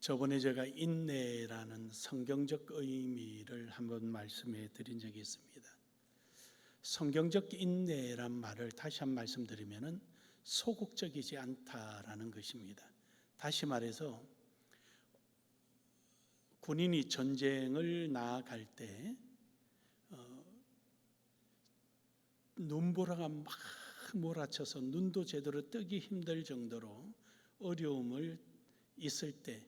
저번에 제가 인내라는 성경적 의미를 한번 말씀해 드린 적이 있습니다. 성경적 인내란 말을 다시 한번 말씀드리면은 소극적이지 않다라는 것입니다. 다시 말해서 군인이 전쟁을 나아갈 때 눈보라가 막 몰아쳐서 눈도 제대로 뜨기 힘들 정도로 어려움을 있을 때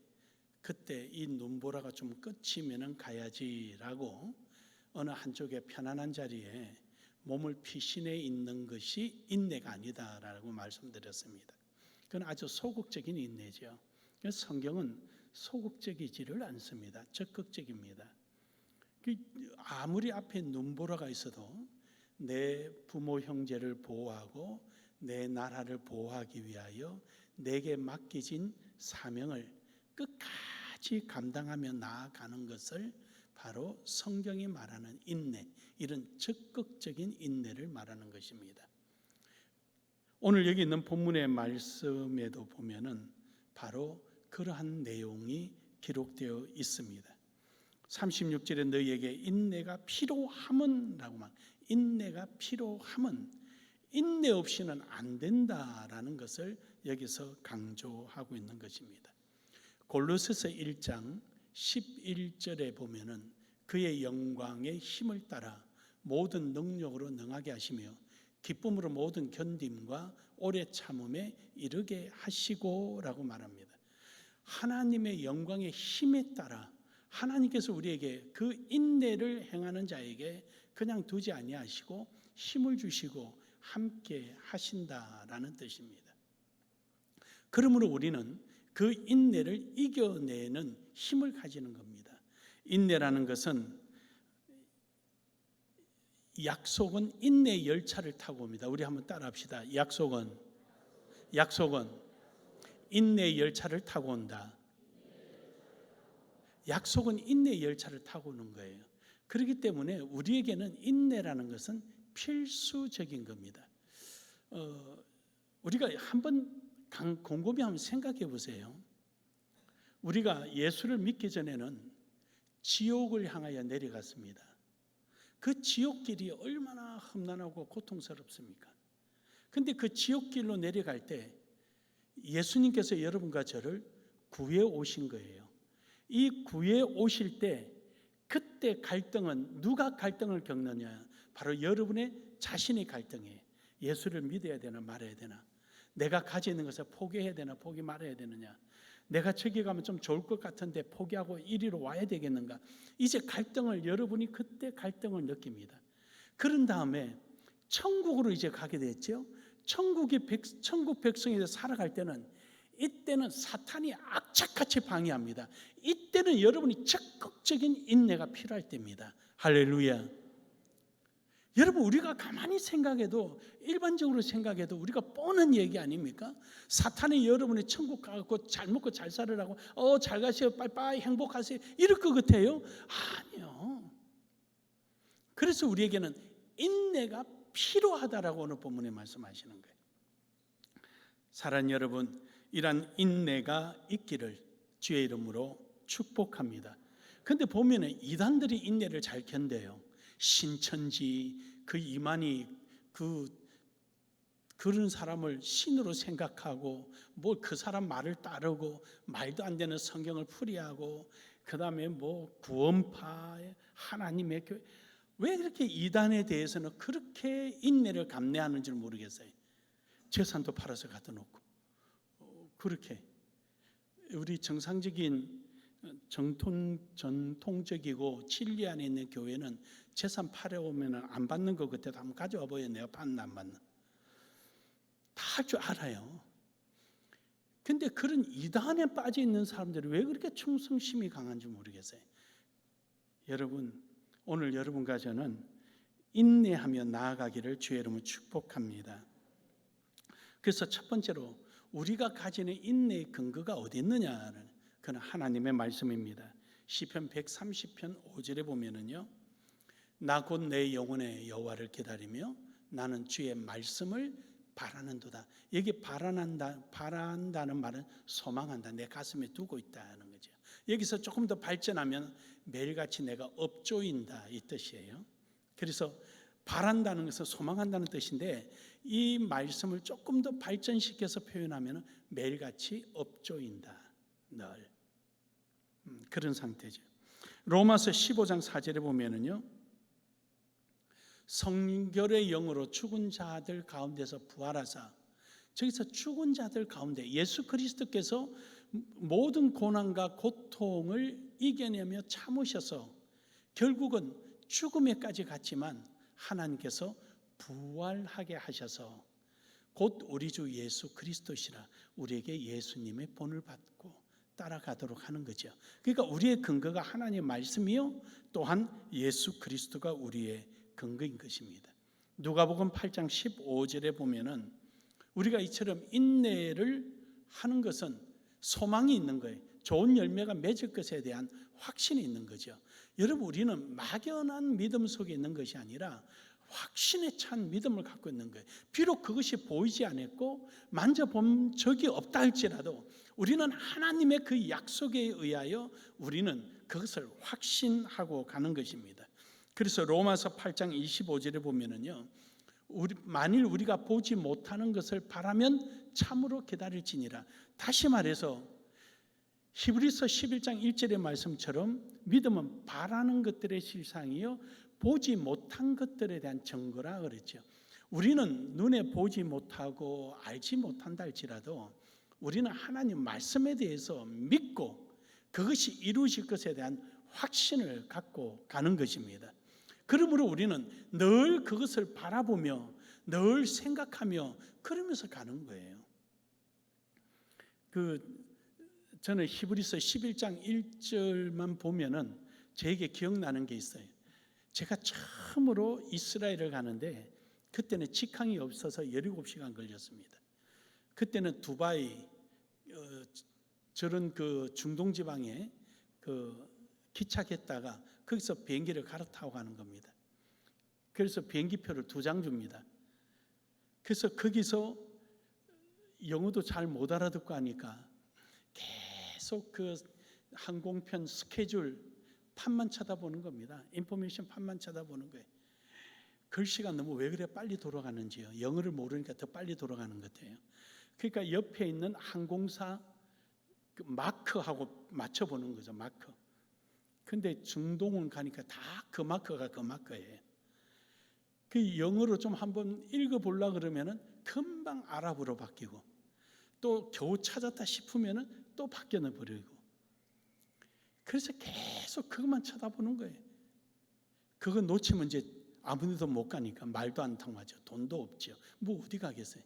그때 이 눈보라가 좀 그치면은 가야지라고 어느 한쪽에 편안한 자리에 몸을 피신해 있는 것이 인내가 아니다라고 말씀드렸습니다. 그건 아주 소극적인 인내죠. 성경은 소극적이지를 않습니다. 적극적입니다. 아무리 앞에 눈보라가 있어도 내 부모 형제를 보호하고 내 나라를 보호하기 위하여 내게 맡겨진 사명을 끝까지 감당하며 나아가는 것을 바로 성경이 말하는 인내, 이런 적극적인 인내를 말하는 것입니다. 오늘 여기 있는 본문의 말씀에도 보면은 바로 그러한 내용이 기록되어 있습니다. 36절에 너희에게 인내가 필요함은 라고 말, 인내가 필요함은 인내 없이는 안 된다라는 것을 여기서 강조하고 있는 것입니다. 골로새서 1장 11절에 보면은 그의 영광의 힘을 따라 모든 능력으로 능하게 하시며 기쁨으로 모든 견딤과 오래 참음에 이르게 하시고 라고 말합니다. 하나님의 영광의 힘에 따라 하나님께서 우리에게 그 인내를 행하는 자에게 그냥 두지 아니하시고 힘을 주시고 함께 하신다라는 뜻입니다. 그러므로 우리는 그 인내를 이겨내는 힘을 가지는 겁니다. 인내라는 것은 약속은 인내 열차를 타고 옵니다. 우리 한번 따라합시다. 약속은 인내 열차를 타고 온다. 약속은 인내 열차를 타고 오는 거예요. 그렇기 때문에 우리에게는 인내라는 것은 필수적인 겁니다. 우리가 한번 곰곰이 한번 생각해 보세요. 우리가 예수를 믿기 전에는 지옥을 향하여 내려갔습니다. 그 지옥길이 얼마나 험난하고 고통스럽습니까? 근데 그 지옥길로 내려갈 때 예수님께서 여러분과 저를 구해 오신 거예요. 이 구해 오실 때 그때 갈등은 누가 갈등을 겪느냐? 바로 여러분의 자신의 갈등이에요. 예수를 믿어야 되나 말아야 되나? 내가 가지고 있는 것을 포기해야 되나 포기 말아야 되느냐? 내가 저기 가면 좀 좋을 것 같은데 포기하고 이리로 와야 되겠는가? 이제 갈등을 여러분이 그때 갈등을 느낍니다. 그런 다음에 천국으로 이제 가게 됐죠. 천국 백성이 살아갈 때는 이때는 사탄이 악착같이 방해합니다. 이때는 여러분이 적극적인 인내가 필요할 때입니다. 할렐루야. 여러분, 우리가 가만히 생각해도 일반적으로 생각해도 우리가 뻔한 얘기 아닙니까? 사탄이 여러분이 천국 가고 잘 먹고 잘 살으라고 잘 가세요, 빠이빠이 행복하세요 이럴 것 같아요? 아니요. 그래서 우리에게는 인내가 필요하다라고 오늘 본문에 말씀하시는 거예요. 사랑하는 여러분, 이런 인내가 있기를 주의 이름으로 축복합니다. 그런데 보면은 이단들이 인내를 잘 견뎌요. 신천지 그 이만희 그런 사람을 신으로 생각하고 뭐 그 사람 말을 따르고 말도 안 되는 성경을 풀이하고 그 다음에 뭐 구원파 하나님의 교회, 왜 그렇게 이단에 대해서는 그렇게 인내를 감내하는지 모르겠어요. 재산도 팔아서 갖다 놓고 그렇게 우리 정상적인 전통적이고 진리 안에 있는 교회는 재산 팔아오면 안 받는 거 그때 한번 가져와 보여. 내가 받나 안 받나 다 할 줄 알아요. 근데 그런 이단에 빠져 있는 사람들이 왜 그렇게 충성심이 강한지 모르겠어요. 여러분, 오늘 여러분과 저는 인내하며 나아가기를 주의 이름으로 축복합니다. 그래서 첫 번째로 우리가 가지는 인내의 근거가 어디 있느냐는 그는 하나님의 말씀입니다. 시편 130편 5절에 보면은요, 나 곧 내 영혼의 여호와를 기다리며 나는 주의 말씀을 바라는도다. 여기 바란다는 말은 소망한다. 내 가슴에 두고 있다는 거죠. 여기서 조금 더 발전하면 매일같이 내가 업조인다 이 뜻이에요. 그래서 바란다는 것은 소망한다는 뜻인데 이 말씀을 조금 더 발전시켜서 표현하면 매일같이 업조인다. 늘 그런 상태죠. 로마서 15장 4절에 보면은요, 성결의 영으로 죽은 자들 가운데서 부활하사, 저기서 죽은 자들 가운데 예수 그리스도께서 모든 고난과 고통을 이겨내며 참으셔서 결국은 죽음에까지 갔지만 하나님께서 부활하게 하셔서 곧 우리 주 예수 그리스도시라 우리에게 예수님의 본을 받고 따라가도록 하는 거죠. 그러니까 우리의 근거가 하나님의 말씀이요 또한 예수 그리스도가 우리의 근거인 것입니다. 누가복음 8장 15절에 보면은 우리가 이처럼 인내를 하는 것은 소망이 있는 거예요. 좋은 열매가 맺을 것에 대한 확신이 있는 거죠. 여러분, 우리는 막연한 믿음 속에 있는 것이 아니라 확신에 찬 믿음을 갖고 있는 거예요. 비록 그것이 보이지 않았고 만져본 적이 없다 할지라도 우리는 하나님의 그 약속에 의하여 우리는 그것을 확신하고 가는 것입니다. 그래서 로마서 8장 25절에 보면은요, 만일 우리가 보지 못하는 것을 바라면 참으로 기다릴지니라. 다시 말해서 히브리서 11장 1절의 말씀처럼 믿음은 바라는 것들의 실상이요 보지 못한 것들에 대한 증거라 그랬죠. 우리는 눈에 보지 못하고 알지 못한다 할지라도 우리는 하나님 말씀에 대해서 믿고 그것이 이루어질 것에 대한 확신을 갖고 가는 것입니다. 그러므로 우리는 늘 그것을 바라보며 늘 생각하며 그러면서 가는 거예요. 저는 히브리서 11장 1절만 보면은 제게 기억나는 게 있어요. 제가 처음으로 이스라엘을 가는데 그때는 직항이 없어서 17시간 걸렸습니다. 그때는 두바이 저런 그 중동 지방에 기착했다가 거기서 비행기를 갈아타고 가는 겁니다. 그래서 비행기표를 2장 줍니다. 그래서 거기서 영어도 잘 못 알아듣고 하니까 계속 그 항공편 스케줄 판만 쳐다보는 겁니다. 인포메이션 판만 쳐다보는 거예요. 글씨가 너무 왜 그래 빨리 돌아가는지요. 영어를 모르니까 더 빨리 돌아가는 것 같아요. 그러니까 옆에 있는 항공사 그 마크하고 맞춰보는 거죠. 마크. 근데 중동은 가니까 다 그 마크가 그 마크예요. 그 영어로 좀 한번 읽어보려고 그러면은 금방 아랍어로 바뀌고 또 겨우 찾았다 싶으면은 또 바뀌어버리고 그래서 계속 그것만 쳐다보는 거예요. 그거 놓치면 이제 아무데도 못 가니까 말도 안 통하죠. 돈도 없죠. 뭐 어디 가겠어요.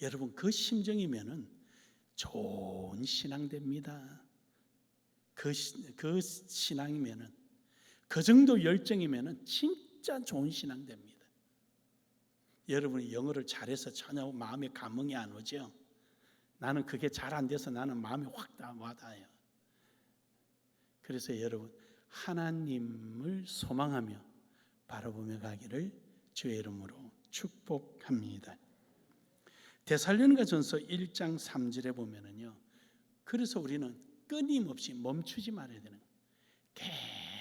여러분 그 심정이면은 좋은 신앙 됩니다. 그 신앙이면은 그 정도 열정이면은 진짜 좋은 신앙 됩니다. 여러분이 영어를 잘해서 전혀 마음에 감흥이 안 오죠. 나는 그게 잘 안 돼서 나는 마음이 확 와닿아요. 그래서 여러분 하나님을 소망하며 바라보며 가기를 주의 이름으로 축복합니다. 데살로니가전서 1장 3절에 보면은요. 그래서 우리는 끊임없이 멈추지 말아야 되는 거예요.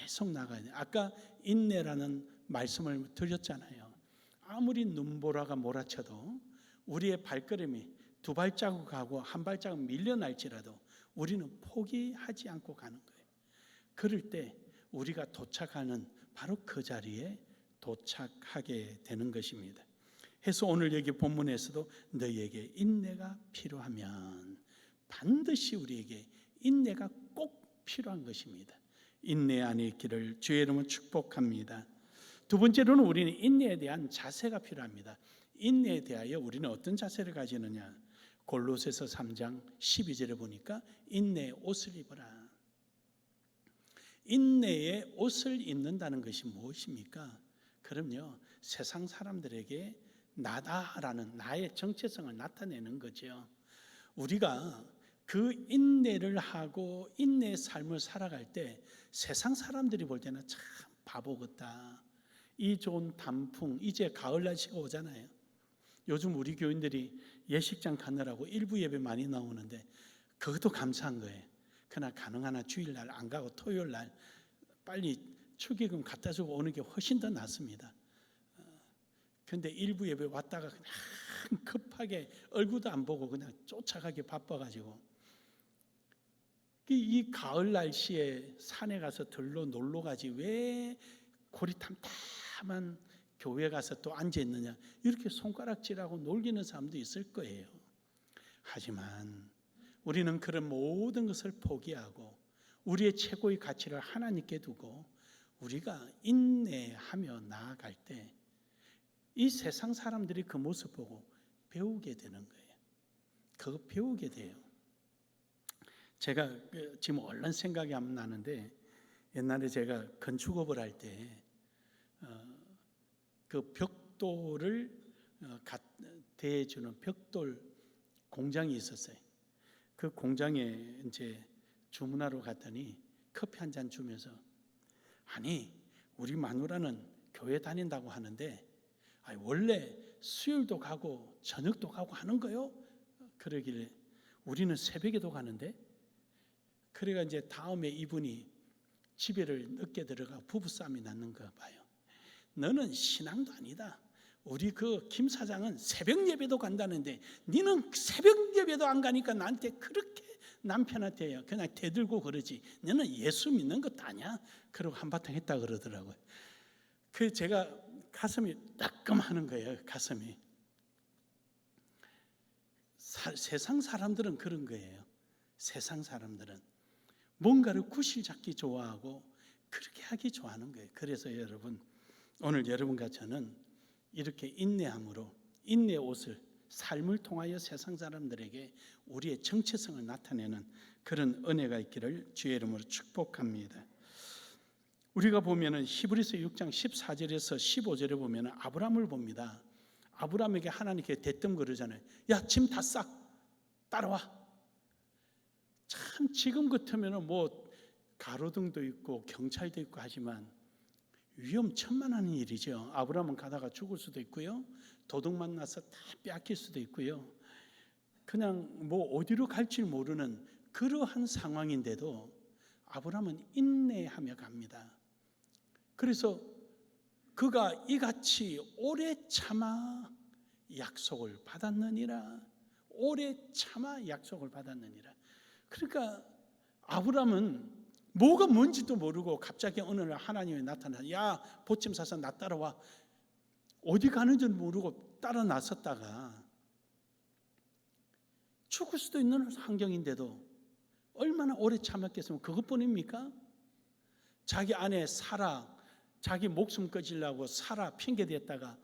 계속 나가야 돼요. 아까 인내라는 말씀을 드렸잖아요. 아무리 눈보라가 몰아쳐도 우리의 발걸음이 2발자국 가고 1발자국 밀려날지라도 우리는 포기하지 않고 가는 거예요. 그럴 때 우리가 도착하는 바로 그 자리에 도착하게 되는 것입니다. 해서 오늘 여기 본문에서도 너희에게 인내가 필요하면 반드시 우리에게 인내가 꼭 필요한 것입니다. 인내 안에 있기를 주의 이름으로 축복합니다. 두 번째로는 우리는 인내에 대한 자세가 필요합니다. 인내에 대하여 우리는 어떤 자세를 가지느냐. 골로새서 3장 12절에 보니까 인내의 옷을 입어라. 인내의 옷을 입는다는 것이 무엇입니까? 그럼요, 세상 사람들에게 나다라는 나의 정체성을 나타내는 거죠. 우리가 그 인내를 하고 인내의 삶을 살아갈 때 세상 사람들이 볼 때는 참 바보 같다. 이 좋은 단풍, 이제 가을 날씨가 오잖아요. 요즘 우리 교인들이 예식장 가느라고 일부 예배 많이 나오는데 그것도 감사한 거예요. 그러나 가능하나 주일날 안 가고 토요일날 빨리 축의금 갖다 주고 오는 게 훨씬 더 낫습니다. 근데 일부 예배 왔다가 그냥 급하게 얼굴도 안 보고 그냥 쫓아가기 바빠가지고 이 가을 날씨에 산에 가서 들러 놀러 가지 왜 고리탐탐한 교회 가서 또 앉아 있느냐, 이렇게 손가락질하고 놀리는 사람도 있을 거예요. 하지만 우리는 그런 모든 것을 포기하고 우리의 최고의 가치를 하나님께 두고 우리가 인내하며 나아갈 때 이 세상 사람들이 그 모습 보고 배우게 되는 거예요. 그거 배우게 돼요. 제가 지금 얼른 생각이 안 나는데 옛날에 제가 건축업을 할 때 그 벽돌을 대해주는 벽돌 공장이 있었어요. 그 공장에 이제 주문하러 갔더니 커피 한 잔 주면서, 아니 우리 마누라는 교회 다닌다고 하는데 원래 수요일도 가고 저녁도 가고 하는 거요? 그러길래 우리는 새벽에도 가는데. 그래가 이제 다음에 이분이 집에를 늦게 들어가 부부싸움이 났는 거 봐요. 너는 신앙도 아니다. 우리 그 김 사장은 새벽 예배도 간다는데 니는 새벽 예배도 안 가니까 나한테 그렇게 남편한테 그냥 대들고 그러지. 너는 예수 믿는 것도 아니야. 그러고 한바탕 했다 그러더라고요. 그 제가 가슴이 따끔하는 거예요. 가슴이. 세상 사람들은 그런 거예요. 세상 사람들은 뭔가를 구실 잡기 좋아하고 그렇게 하기 좋아하는 거예요. 그래서 여러분, 오늘 여러분과 저는 이렇게 인내함으로 인내 옷을, 삶을 통하여 세상 사람들에게 우리의 정체성을 나타내는 그런 은혜가 있기를 주의 이름으로 축복합니다. 우리가 보면은 히브리서 6장 14절에서 15절에 보면은 아브라함을 봅니다. 아브라함에게 하나님께 대뜸 그러잖아요. 야, 짐 다 싹 따라와. 참 지금 같으면은 뭐 가로등도 있고 경찰도 있고 하지만 위험천만한 일이죠. 아브라함은 가다가 죽을 수도 있고요, 도둑 만나서 다 빼앗길 수도 있고요, 그냥 뭐 어디로 갈지 모르는 그러한 상황인데도 아브라함은 인내하며 갑니다. 그래서 그가 이같이 오래 참아 약속을 받았느니라. 오래 참아 약속을 받았느니라. 그러니까 아브라함은 뭐가 뭔지도 모르고 갑자기 어느 날 하나님이 나타나서 야, 보침 사서 나 따라와. 어디 가는지 모르고 따라 나섰다가 죽을 수도 있는 환경인데도 얼마나 오래 참았겠으면 그것뿐입니까? 자기 아내 사라, 자기 목숨 꺼지려고 사라 핑계댔다가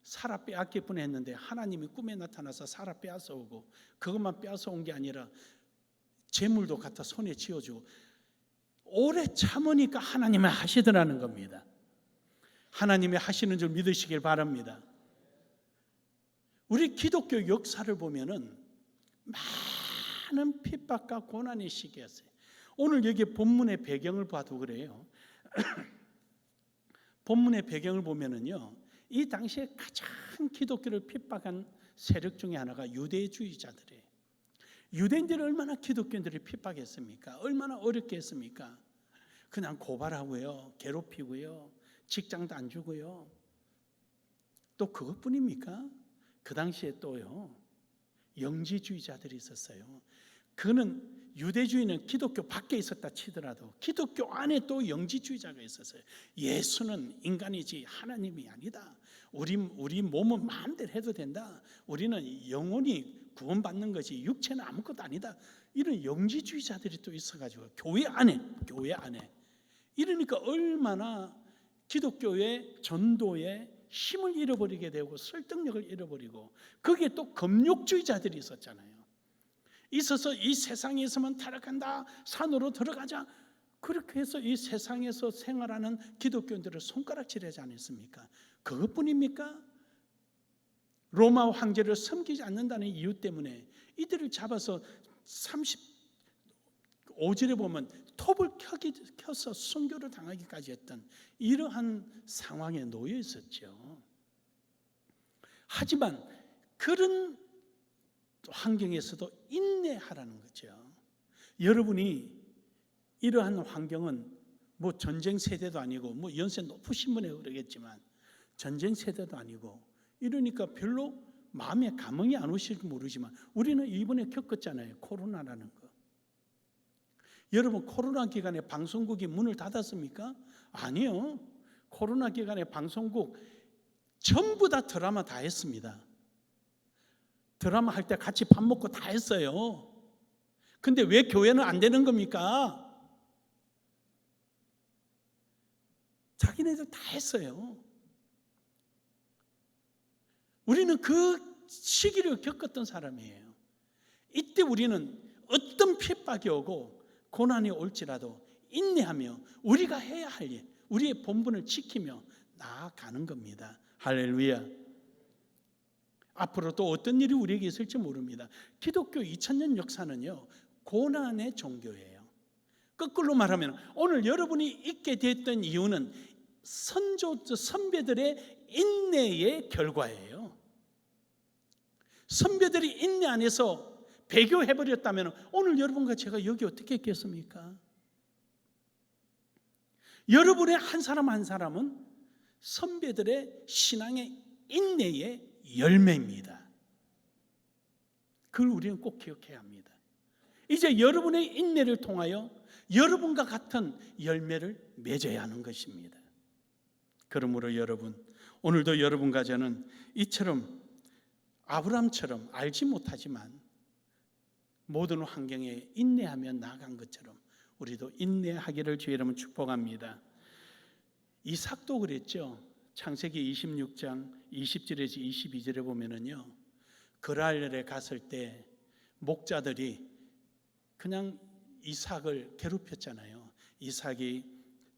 사라 빼앗길 뻔했는데 하나님이 꿈에 나타나서 사라 빼앗아 오고, 그것만 빼앗아 온 게 아니라 재물도 갖다 손에 쥐어주고, 오래 참으니까 하나님이 하시더라는 겁니다. 하나님이 하시는 줄 믿으시길 바랍니다. 우리 기독교 역사를 보면은 많은 핍박과 고난의 시기였어요. 오늘 여기 본문의 배경을 봐도 그래요. 본문의 배경을 보면은요, 이 당시에 가장 기독교를 핍박한 세력 중에 하나가 유대주의자들이에요. 유대인들이 얼마나 기독교인들을 핍박했습니까? 얼마나 어렵게 했습니까? 그냥 고발하고요, 괴롭히고요, 직장도 안 주고요. 또 그것뿐입니까? 그 당시에 또요, 영지주의자들이 있었어요. 그는 유대주의는 기독교 밖에 있었다 치더라도 기독교 안에 또 영지주의자가 있었어요. 예수는 인간이지 하나님이 아니다. 우리 몸은 마음대로 해도 된다. 우리는 영혼이 구원받는 것이 육체는 아무것도 아니다. 이런 영지주의자들이 또 있어가지고 교회 안에 이러니까 얼마나 기독교의 전도에 힘을 잃어버리게 되고 설득력을 잃어버리고, 거기에 또 금욕주의자들이 있었잖아요. 있어서 이 세상에서만 타락한다, 산으로 들어가자, 그렇게 해서 이 세상에서 생활하는 기독교인들을 손가락질하지 않았습니까? 그것뿐입니까? 로마 황제를 섬기지 않는다는 이유 때문에 이들을 잡아서 35절에 보면 톱을 켜서 순교를 당하기까지 했던 이러한 상황에 놓여 있었죠. 하지만 그런 환경에서도 인내하라는 거죠. 여러분이 이러한 환경은 뭐 전쟁 세대도 아니고 뭐 연세 높으신 분에 그러겠지만 전쟁 세대도 아니고 이러니까 별로 마음에 감흥이 안 오실지 모르지만 우리는 이번에 겪었잖아요. 코로나라는 거. 여러분 코로나 기간에 방송국이 문을 닫았습니까? 아니요. 코로나 기간에 방송국 전부 다 드라마 다 했습니다. 드라마 할 때 같이 밥 먹고 다 했어요. 근데 왜 교회는 안 되는 겁니까? 자기네들 다 했어요. 우리는 그 시기를 겪었던 사람이에요. 이때 우리는 어떤 핍박이 오고 고난이 올지라도 인내하며 우리가 해야 할 일, 우리의 본분을 지키며 나아가는 겁니다. 할렐루야. 앞으로 또 어떤 일이 우리에게 있을지 모릅니다. 기독교 2000년 역사는요, 고난의 종교예요. 거꾸로 말하면 오늘 여러분이 있게 됐던 이유는 선배들의 인내의 결과예요. 선배들이 인내 안에서 배교해버렸다면 오늘 여러분과 제가 여기 어떻게 있겠습니까? 여러분의 한 사람 한 사람은 선배들의 신앙의 인내의 열매입니다. 그걸 우리는 꼭 기억해야 합니다. 이제 여러분의 인내를 통하여 여러분과 같은 열매를 맺어야 하는 것입니다. 그러므로 여러분, 오늘도 여러분과 저는 이처럼 아브라함처럼 알지 못하지만 모든 환경에 인내하며 나아간 것처럼 우리도 인내하기를 주의 이름으로 축복합니다. 이삭도 그랬죠. 창세기 26장 20절에서 22절에 보면은요, 그랄에 갔을 때 목자들이 그냥 이삭을 괴롭혔잖아요. 이삭이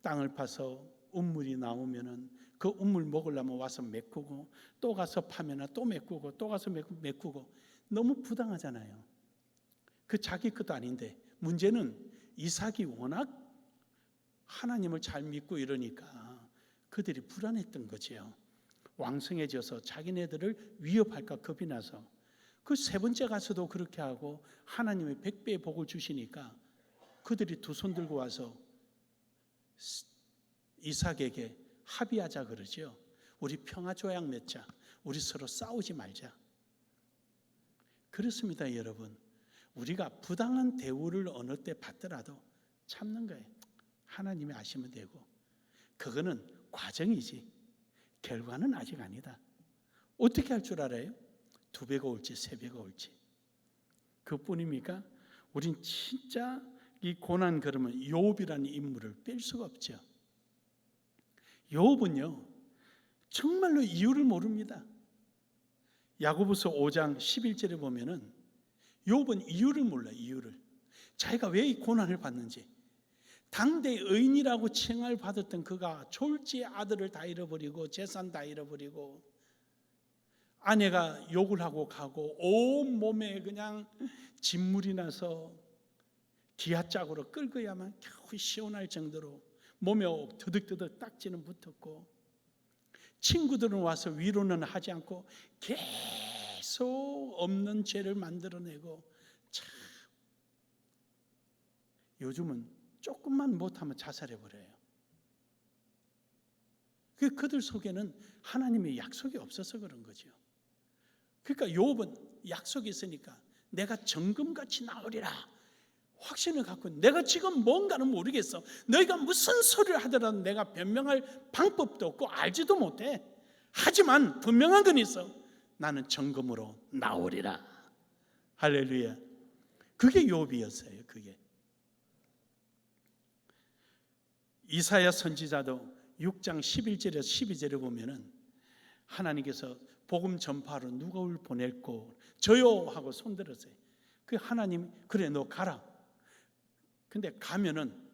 땅을 파서 운물이 나오면은 그 운물 먹으려면 와서 메꾸고 또 가서 파면은 또 메꾸고 또 가서 메꾸고 너무 부당하잖아요. 그 자기 것도 아닌데 문제는 이삭이 워낙 하나님을 잘 믿고 이러니까 그들이 불안했던 거지요. 왕성해져서 자기네들을 위협할까 겁이 나서 그 세 번째 가서도 그렇게 하고 하나님의 100배의 복을 주시니까 그들이 두 손 들고 와서 이삭에게 합의하자 그러죠. 우리 평화조약 맺자. 우리 서로 싸우지 말자. 그렇습니다, 여러분. 우리가 부당한 대우를 어느 때 받더라도 참는 거예요. 하나님이 아시면 되고 그거는 과정이지 결과는 아직 아니다. 어떻게 할 줄 알아요? 2배가 올지 3배가 올지 그뿐입니까? 우린 진짜 이 고난 그러면 욥이라는 인물을 뺄 수가 없죠. 욥은요 정말로 이유를 모릅니다. 야고보서 5장 11절에 보면은 욥은 이유를 몰라요. 이유를. 자기가 왜 이 고난을 받는지. 당대 의인이라고 칭을 받았던 그가 졸지의 아들을 다 잃어버리고 재산 다 잃어버리고 아내가 욕을 하고 가고 온 몸에 그냥 진물이 나서 기아짝으로 끌고야만 겨우 시원할 정도로 몸에 더덕더덕 딱지는 붙었고 친구들은 와서 위로는 하지 않고 계속 없는 죄를 만들어내고 참 요즘은 조금만 못하면 자살해버려요. 그들 속에는 하나님의 약속이 없어서 그런 거죠. 그러니까 욥은 약속이 있으니까 내가 정금같이 나으리라 확신을 갖고 내가 지금 뭔가는 모르겠어. 너희가 무슨 소리를 하더라도 내가 변명할 방법도 없고 알지도 못해. 하지만 분명한 건 있어. 나는 정금으로 나오리라. 할렐루야. 그게 욥이었어요. 그게. 이사야 선지자도 6장 11절에서 12절에 보면은 하나님께서 복음 전파로 누구를 보낼고 저요 하고 손들었어요. 그 하나님 그래 너 가라. 근데 가면은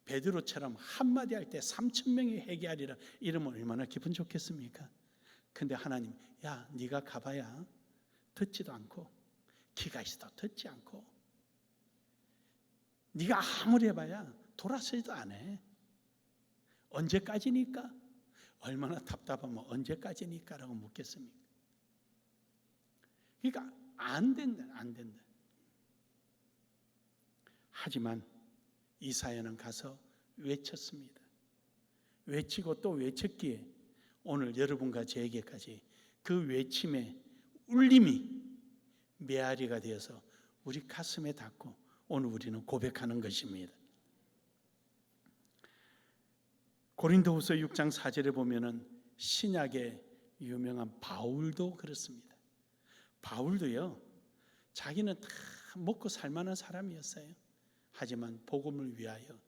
베드로처럼 한마디 할 때 3,000명이 회개하리라 이러면 얼마나 기분 좋겠습니까? 근데 하나님 야 네가 가봐야 듣지도 않고 귀가 있어도 듣지 않고 네가 아무리 해봐야 돌아서지도 안 해. 언제까지니까? 얼마나 답답하면 언제까지니까? 라고 묻겠습니까? 그러니까 안 된다, 안 된다. 하지만 이사야는 가서 외쳤습니다. 외치고 또 외쳤기에 오늘 여러분과 저에게까지 그 외침의 울림이 메아리가 되어서 우리 가슴에 닿고 오늘 우리는 고백하는 것입니다. 고린도후서 6장 4절에 보면은 신약의 유명한 바울도 그렇습니다. 바울도요, 자기는 다 먹고 살만한 사람이었어요. 하지만 복음을 위하여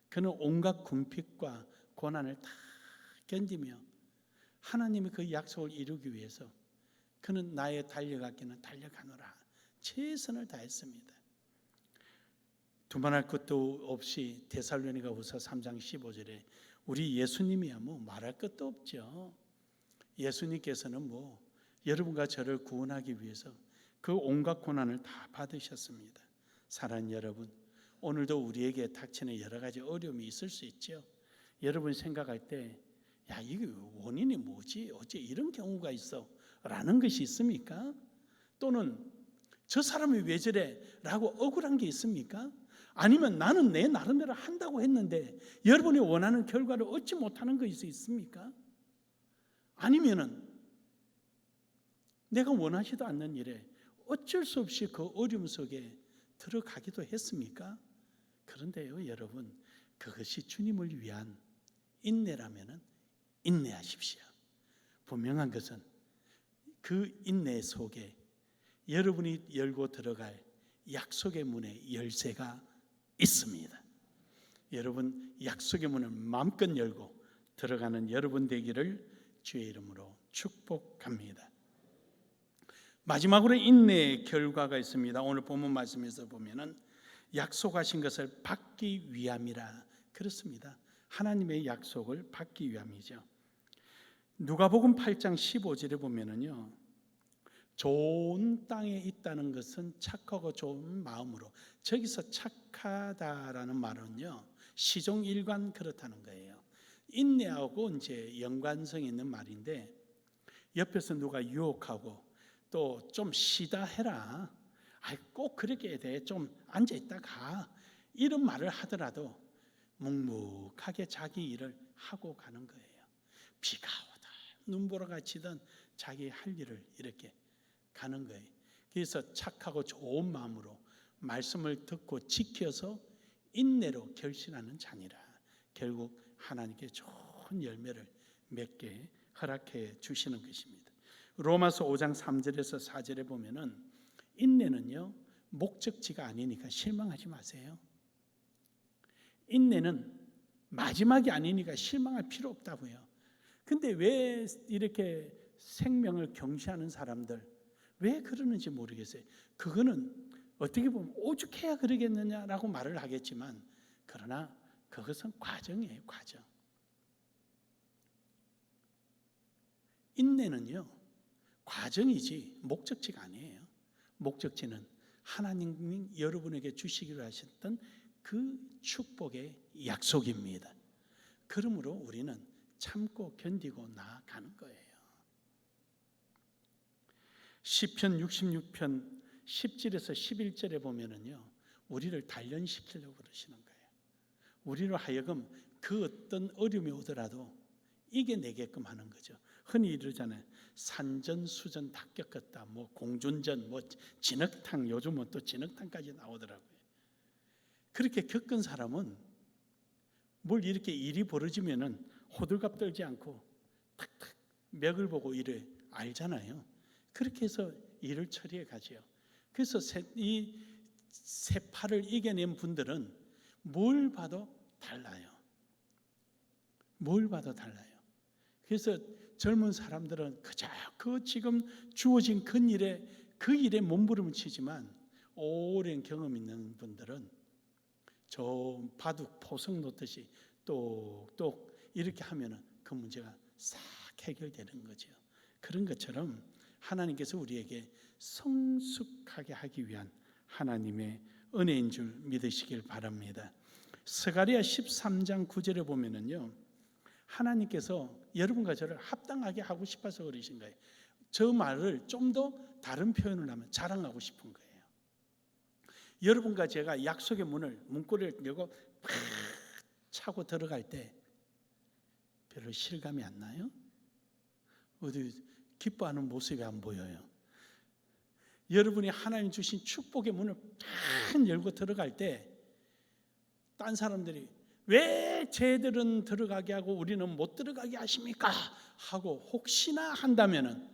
그는 온갖 궁핍과 고난을 다 견디며 하나님의 그 약속을 이루기 위해서 그는 나의 달려가기는 달려가노라 최선을 다했습니다. 두말할 것도 없이 데살로니가후서 3장 15절에 우리 예수님이야 뭐 말할 것도 없죠. 예수님께서는 뭐 여러분과 저를 구원하기 위해서 그 온갖 고난을 다 받으셨습니다. 사랑하는 여러분, 오늘도 우리에게 닥치는 여러 가지 어려움이 있을 수 있죠. 여러분 생각할 때 야, 이게 원인이 뭐지? 어째 이런 경우가 있어? 라는 것이 있습니까? 또는 저 사람이 왜 저래? 라고 억울한 게 있습니까? 아니면 나는 내 나름대로 한다고 했는데 여러분이 원하는 결과를 얻지 못하는 것이 있습니까? 아니면은 내가 원하지도 않는 일에 어쩔 수 없이 그 어려움 속에 들어가기도 했습니까? 그런데요, 여러분, 그것이 주님을 위한 인내라면은 인내하십시오. 분명한 것은 그 인내 속에 여러분이 열고 들어갈 약속의 문에 열쇠가 있습니다. 여러분, 약속의 문을 마음껏 열고 들어가는 여러분 되기를 주의 이름으로 축복합니다. 마지막으로 인내의 결과가 있습니다. 오늘 본문 말씀에서 보면은 약속하신 것을 받기 위함이라 그렇습니다. 하나님의 약속을 받기 위함이죠. 누가복음 8장 15절에 보면은요, 좋은 땅에 있다는 것은 착하고 좋은 마음으로, 저기서 착하다라는 말은요, 시종일관 그렇다는 거예요. 인내하고 이제 연관성이 있는 말인데, 옆에서 누가 유혹하고 또 좀 쉬다 해라, 꼭 그렇게 돼, 좀 앉아 있다 가, 이런 말을 하더라도 묵묵하게 자기 일을 하고 가는 거예요. 비가 오다 눈보라가 치던 자기 할 일을 이렇게 가는 거예요. 그래서 착하고 좋은 마음으로 말씀을 듣고 지켜서 인내로 결신하는 자니라. 결국 하나님께 좋은 열매를 맺게 허락해 주시는 것입니다. 로마서 5장 3절에서 4절에 보면은 인내는요, 목적지가 아니니까 실망하지 마세요. 인내는 마지막이 아니니까 실망할 필요 없다고요. 근데 왜 이렇게 생명을 경시하는 사람들 왜 그러는지 모르겠어요. 그거는 어떻게 보면 오죽해야 그러겠느냐라고 말을 하겠지만, 그러나 그것은 과정이에요, 과정. 인내는요, 과정이지 목적지가 아니에요. 목적지는 하나님이 여러분에게 주시기로 하셨던 그 축복의 약속입니다. 그러므로 우리는 참고 견디고 나아가는 거예요. 시편 66편 10절에서 11절에 보면은요, 우리를 단련시키려고 그러시는 거예요. 우리로 하여금 그 어떤 어려움이 오더라도 이겨내게끔 하는 거죠. 흔히 이러잖아요. 산전수전 다 겪었다. 뭐 공준전, 뭐 진흙탕, 요즘은 또 진흙탕까지 나오더라고요. 그렇게 겪은 사람은 뭘 이렇게 일이 벌어지면은 호들갑 떨지 않고 탁탁 맥을 보고 이래 알잖아요. 그렇게 해서 일을 처리해 가지요. 그래서 이 세파를 이겨낸 분들은 뭘 봐도 달라요. 뭘 봐도 달라요. 그래서 젊은 사람들은 그저 그 지금 주어진 그 일에 몸부림을 치지만, 오랜 경험 있는 분들은 저 바둑 포석 놓듯이 똑똑 이렇게 하면은 그 문제가 싹 해결되는 거죠. 그런 것처럼 하나님께서 우리에게 성숙하게 하기 위한 하나님의 은혜인 줄 믿으시길 바랍니다. 스가랴 13장 9절에 보면은요, 하나님께서 여러분과 저를 합당하게 하고 싶어서 그러신 거예요. 저 말을 좀 더 다른 표현을 하면 자랑하고 싶은 거예요. 여러분과 제가 약속의 문고리를 열고 팍 차고 들어갈 때 별로 실감이 안 나요? 어디 기뻐하는 모습이 안 보여요. 여러분이 하나님 주신 축복의 문을 팍 열고 들어갈 때 딴 사람들이 왜 쟤들은 들어가게 하고 우리는 못 들어가게 하십니까? 하고 혹시나 한다면은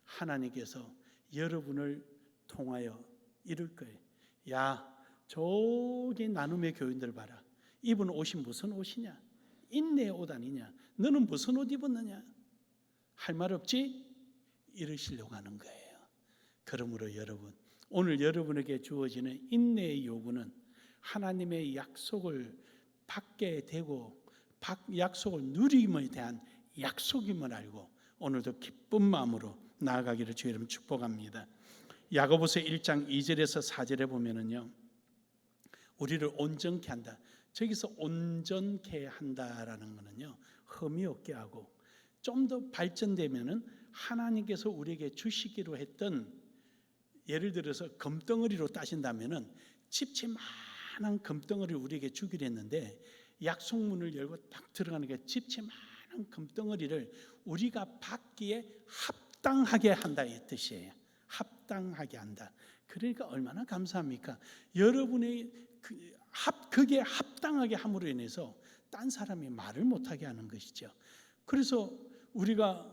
하나님께서 여러분을 통하여 이럴 거예요. 야, 저기 나눔의 교인들 봐라. 입은 옷이 무슨 옷이냐? 인내의 옷 아니냐? 너는 무슨 옷 입었느냐? 할 말 없지? 이러시려고 하는 거예요. 그러므로 여러분, 오늘 여러분에게 주어지는 인내의 요구는 하나님의 약속을 받게 되고 약속을 누림에 대한 약속임을 알고 오늘도 기쁜 마음으로 나아가기를 주의 이름 축복합니다. 야고보서 1장 2절에서 4절에 보면은요, 우리를 온전케 한다. 저기서 온전케 한다라는 거는요, 흠이 없게 하고 좀 더 발전되면은 하나님께서 우리에게 주시기로 했던, 예를 들어서 금덩어리로 따진다면은 집채만한 금덩어리를 우리에게 주기로 했는데 약속문을 열고 딱 들어가는 게 집채만한 금덩어리를 우리가 받기에 합당하게 한다 이 뜻이에요. 합당하게 한다. 그러니까 얼마나 감사합니까? 여러분의 그게 합당하게 함으로 인해서 딴 사람이 말을 못하게 하는 것이죠. 그래서 우리가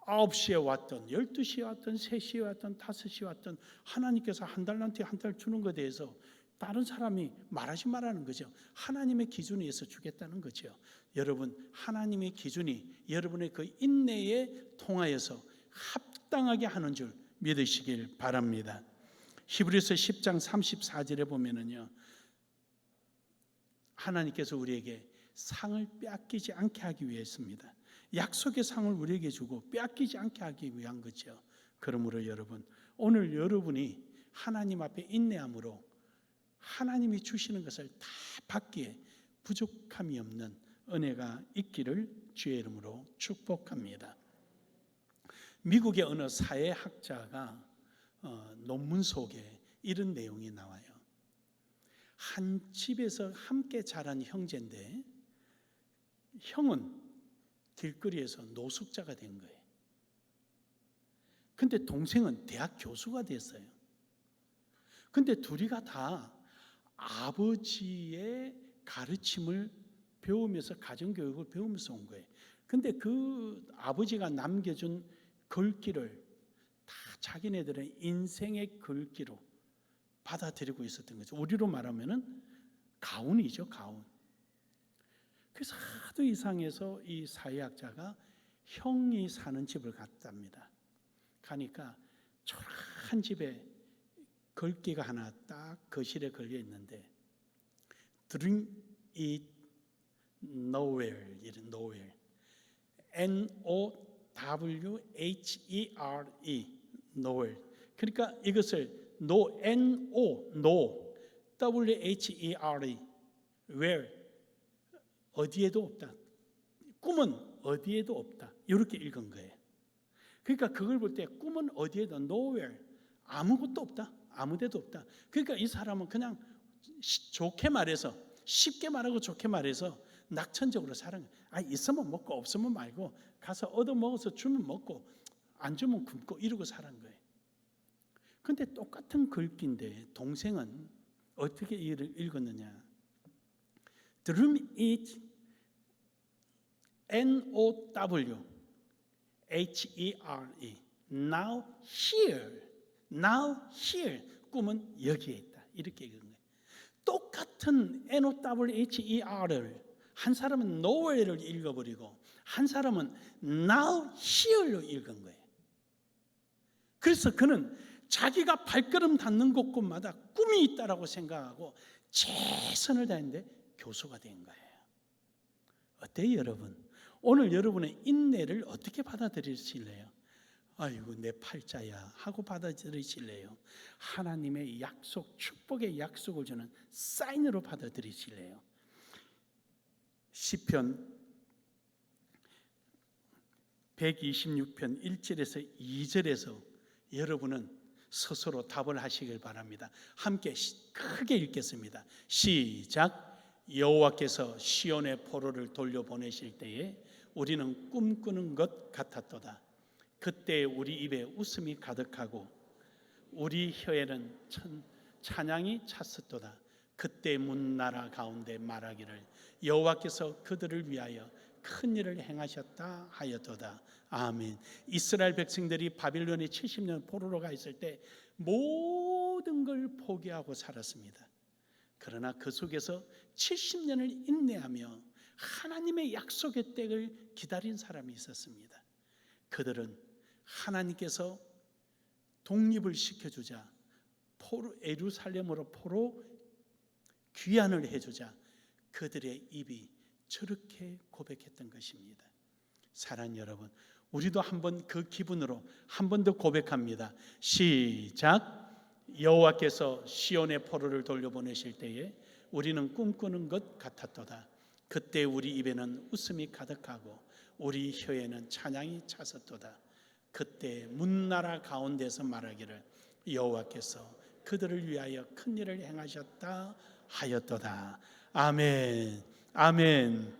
9시에 왔던 12시에 왔던 3시에 왔던 5시에 왔던 하나님께서 한 달란트 한 달 주는 것에 대해서 다른 사람이 말하지 말라는 거죠. 하나님의 기준에 의해서 주겠다는 거죠. 여러분, 하나님의 기준이 여러분의 그 인내에 통하여서 합당하게 하는 줄 믿으시길 바랍니다. 히브리서 10장 34절에 보면은요, 하나님께서 우리에게 상을 빼앗기지 않게 하기 위해서입니다. 약속의 상을 우리에게 주고 빼앗기지 않게 하기 위한 거죠. 그러므로 여러분, 오늘 여러분이 하나님 앞에 인내함으로 하나님이 주시는 것을 다 받기에 부족함이 없는 은혜가 있기를 주의 이름으로 축복합니다. 미국의 어느 사회학자가 논문 속에 이런 내용이 나와요. 한 집에서 함께 자란 형제인데 형은 길거리에서 노숙자가 된 거예요. 근데 동생은 대학 교수가 됐어요. 근데 둘이가 다 아버지의 가르침을 배우면서 가정교육을 배우면서 온 거예요. 근데 그 아버지가 남겨준 글귀를 다 자기네들의 인생의 글귀로 받아들이고 있었던 거죠. 우리로 말하면은 가훈이죠, 가훈. 그래서 하도 이상해서 이 사회학자가 형이 사는 집을 갔답니다. 가니까 초라한 집에 글귀가 하나 딱 거실에 걸려 있는데 Drink it nowhere, 이런 nowhere, N-O-W-H-E-R-E, nowhere. 그러니까 이것을 W-H-E-R-E, where, 어디에도 없다. 꿈은 어디에도 없다. 이렇게 읽은 거예요. 그러니까 그걸 볼 때 꿈은 어디에도 nowhere, 아무것도 없다. 아무데도 없다. 그러니까 이 사람은 그냥 좋게 말해서, 쉽게 말하고 좋게 말해서 낙천적으로 사는 거예요. 있으면 먹고 없으면 말고 가서 얻어 먹어서 주면 먹고 안 주면 굶고 이러고 사는 거예요. 근데 똑같은 글귀인데 동생은 어떻게 읽었느냐? Dream it N-O-W-H-E-R-E, now here. Now here, 꿈은 여기에 있다. 이렇게 읽은 거예요. 똑같은 N-O-W-H-E-R을 한 사람은 nowhere를 읽어버리고 한 사람은 now here로 읽은 거예요. 그래서 그는 자기가 발걸음 닿는 곳곳마다 꿈이 있다라고 생각하고 최선을 다했는데 교수가 된 거예요. 어때요, 여러분? 오늘 여러분의 인내를 어떻게 받아들이실래요? 아이고 내 팔자야 하고 받아들이실래요? 하나님의 약속, 축복의 약속을 주는 사인으로 받아들이실래요? 시편 126편 1절에서 2절에서 여러분은 스스로 답을 하시길 바랍니다. 함께 크게 읽겠습니다. 시작. 여호와께서 시온의 포로를 돌려보내실 때에 우리는 꿈꾸는 것 같았도다. 그때 우리 입에 웃음이 가득하고 우리 혀에는 찬양이 찼었도다. 그때 문나라 가운데 말하기를 여호와께서 그들을 위하여 큰 일을 행하셨다 하였도다. 아멘. 이스라엘 백성들이 바빌론에 70년 포로로 가 있을 때 모든 걸 포기하고 살았습니다. 그러나 그 속에서 70년을 인내하며 하나님의 약속의 때를 기다린 사람이 있었습니다. 그들은 하나님께서 독립을 시켜주자, 예루살렘으로 포로 귀환을 해주자 그들의 입이 저렇게 고백했던 것입니다. 사랑하는 여러분, 우리도 한번 그 기분으로 한 번 더 고백합니다. 시작. 여호와께서 시온의 포로를 돌려보내실 때에 우리는 꿈꾸는 것 같았도다. 그때 우리 입에는 웃음이 가득하고 우리 혀에는 찬양이 찼었도다. 그때 문나라 가운데서 말하기를 여호와께서 그들을 위하여 큰 일을 행하셨다 하였도다. 아멘. 아멘.